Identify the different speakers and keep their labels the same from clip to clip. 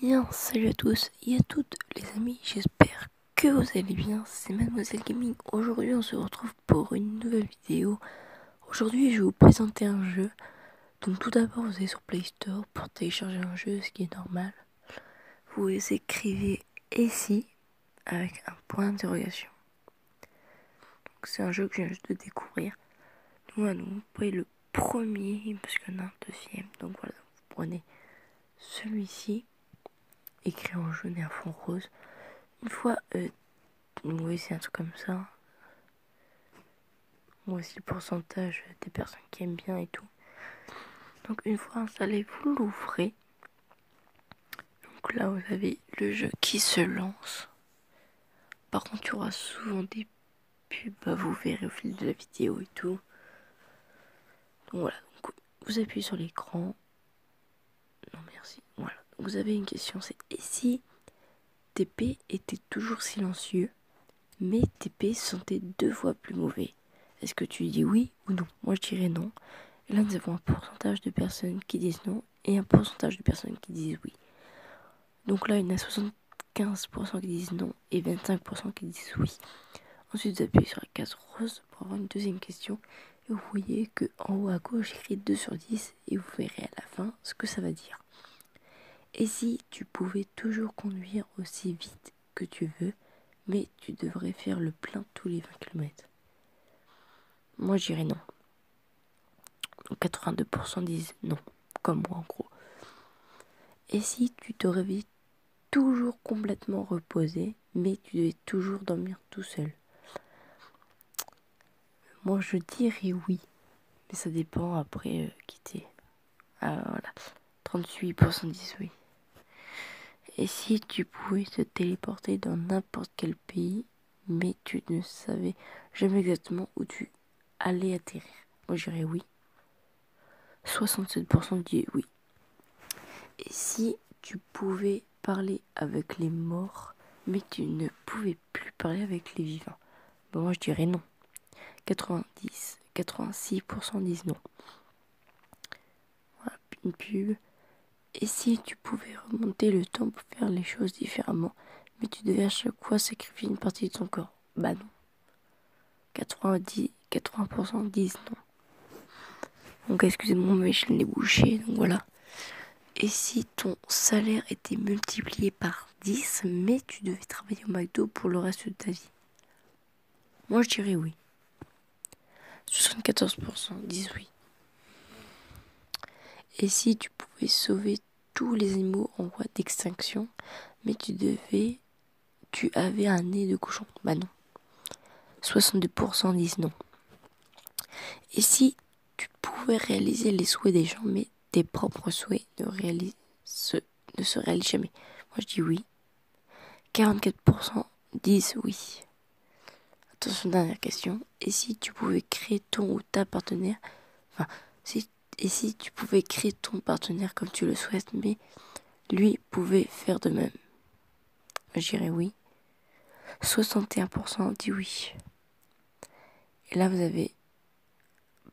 Speaker 1: bien, salut à tous et à toutes les amis, j'espère que vous allez bien, c'est Mademoiselle Gaming. Aujourd'hui on se retrouve pour une nouvelle vidéo. Aujourd'hui je vais vous présenter un jeu. Donc tout d'abord vous allez sur Play Store pour télécharger un jeu, ce qui est normal. Vous écrivez ici avec un point d'interrogation. Donc c'est un jeu que je viens juste de découvrir. Donc voilà, donc vous prenez le premier parce qu'il y en a un deuxième. Donc voilà, vous prenez celui-ci, écrit en jaune et en fond rose. Une fois, oui, c'est un truc comme ça. Voici le pourcentage des personnes qui aiment bien et tout. Donc une fois installé, vous l'ouvrez. Donc là, vous avez le jeu qui se lance. Par contre, il y aura souvent des pubs, vous verrez au fil de la vidéo et tout. Donc voilà, donc, vous appuyez sur l'écran. Non, merci. Voilà, donc, vous avez une question, c'est et si TP était toujours silencieux, mais TP se sentait 2 fois plus mauvais? Est-ce que tu dis oui ou non? Moi, je dirais non. Et là, nous avons un pourcentage de personnes qui disent non et un pourcentage de personnes qui disent oui. Donc là, il y en a 75% qui disent non et 25% qui disent oui. Ensuite, vous appuyez sur la case rose pour avoir une deuxième question. Et vous voyez qu'en haut à gauche, écrit 2 sur 10 et vous verrez à la fin ce que ça va dire. Et si tu pouvais toujours conduire aussi vite que tu veux, mais tu devrais faire le plein tous les 20 km? Moi, je dirais non. 82% disent non, comme moi en gros. Et si tu te réveilles toujours complètement reposé, mais tu devais toujours dormir tout seul? Moi je dirais oui, mais ça dépend après qui t'es. Ah voilà, 38% disent oui. Et si tu pouvais te téléporter dans n'importe quel pays, mais tu ne savais jamais exactement où tu allais atterrir? Moi je dirais oui. 67% disent oui. Et si tu pouvais parler avec les morts, mais tu ne pouvais plus parler avec les vivants? Bon, moi je dirais non. 86% disent non. Voilà, une pub. Et si tu pouvais remonter le temps pour faire les choses différemment, mais tu devais à chaque fois sacrifier une partie de ton corps? Bah non. 80% disent non. Donc excusez-moi, mais je l'ai bouché, donc voilà. Et si ton salaire était multiplié par 10, mais tu devais travailler au McDo pour le reste de ta vie? Moi je dirais oui. 74% disent oui. Et si tu pouvais sauver tous les animaux en voie d'extinction, mais tu avais un nez de cochon? Bah non. 62% disent non. Et si tu pouvais réaliser les souhaits des gens, mais tes propres souhaits ne se réalisent jamais? Moi je dis oui. 44% disent oui. Attention, dernière question. Et si tu pouvais créer ton ou ta partenaire, et si tu pouvais créer ton partenaire comme tu le souhaites, mais lui pouvait faire de même? Je dirais oui. 61% dit oui. Et là, vous avez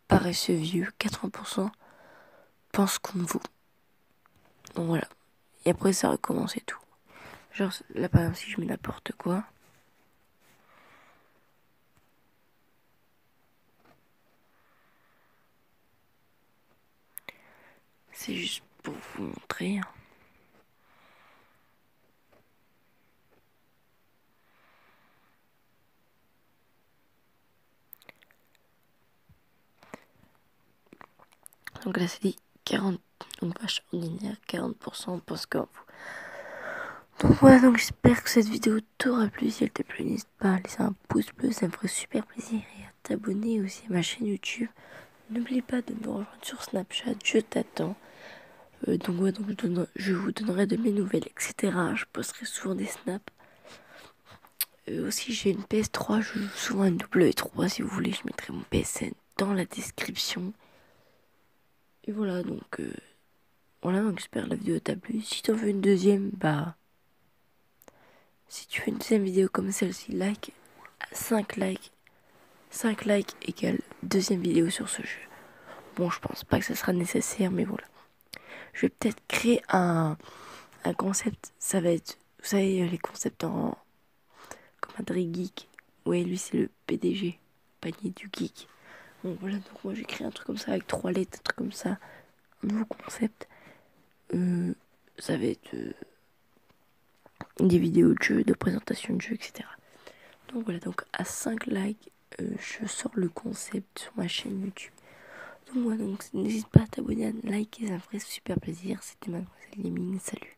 Speaker 1: paresseux vieux. 80% pensent comme vous. Donc voilà. Et après, ça recommence et tout. Genre, là, par exemple, si je mets n'importe quoi. C'est juste pour vous montrer. Donc là, c'est dit 40. Donc vache ordinaire, 40% pensent comme vous. Donc voilà, donc j'espère que cette vidéo t'aura plu. Si elle t'a plu, n'hésite pas à laisser un pouce bleu, ça me ferait super plaisir. Et à t'abonner aussi à ma chaîne YouTube. N'oublie pas de me rejoindre sur Snapchat, je t'attends. Donc ouais, donc je vous donnerai de mes nouvelles, etc. Je posterai souvent des snaps. Aussi j'ai une PS3, je joue souvent à une W3. Si vous voulez, je mettrai mon PSN dans la description. Et voilà, donc j'espère que la vidéo t'a plu. Si t'en veux une deuxième, si tu fais une deuxième vidéo comme celle-ci, 5 likes. 5 likes égale deuxième vidéo sur ce jeu. Bon, je pense pas que ça sera nécessaire, mais voilà. Je vais peut-être créer un un concept, ça va être, vous savez, les concepts en comme Adrien Geek. Ouais, lui c'est le PDG, panier du geek. Donc voilà, donc moi j'ai créé un truc comme ça avec 3 lettres, un truc comme ça, un nouveau concept. Ça va être des vidéos de jeux, de présentation de jeux, etc. Donc voilà, donc à 5 likes, je sors le concept sur ma chaîne YouTube. Donc voilà, donc n'hésite pas à t'abonner, à liker, ça me ferait super plaisir. C'était Mademoiselle Lemming, salut.